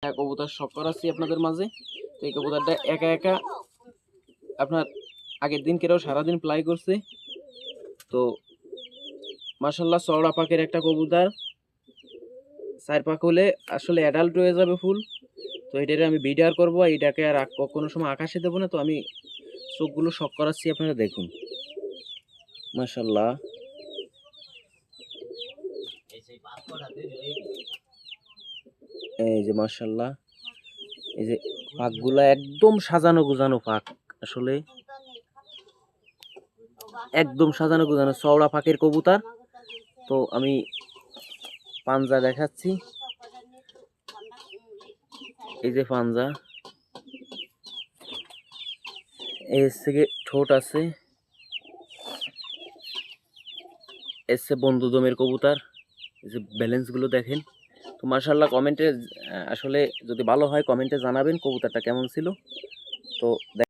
কবুতর শখ করাচ্ছি আপনাদের মাঝে। তো এই কবুতরটা একা একা আপনার আগের দিন কেউ সারাদিন ফ্লাই করছে। তো মাশাল্লাহ চওড়া পাকের একটা কবুতর, 4 পাক হলে আসলে অ্যাডাল্ট হয়ে যাবে ফুল। তো এটারে আমি বিডার করবো, এটাকে আর কোনো সময় আকাশে দেবো না। তো আমি চোখগুলো শখ করাচ্ছি, আপনারা দেখুন মাশাল্লাহ। এই যে মাশাল্লাহ, এই যে পাকগুলা একদম সাজানো গুজানো পাক, আসলে একদম সাজানো গুজানো চওড়া পাকের কবুতর। তো আমি পাঞ্জা দেখাচ্ছি, এই যে পাঞ্জা, এর থেকে ঠোঁট আছে, এসে বন্ধু দমের কবুতর, এই যে ব্যালেন্সগুলো দেখেন। তো মাশাল্লাহ কমেন্টে আসলে যদি ভালো হয় কমেন্টে জানাবেন কবুতরটা কেমন ছিল। তো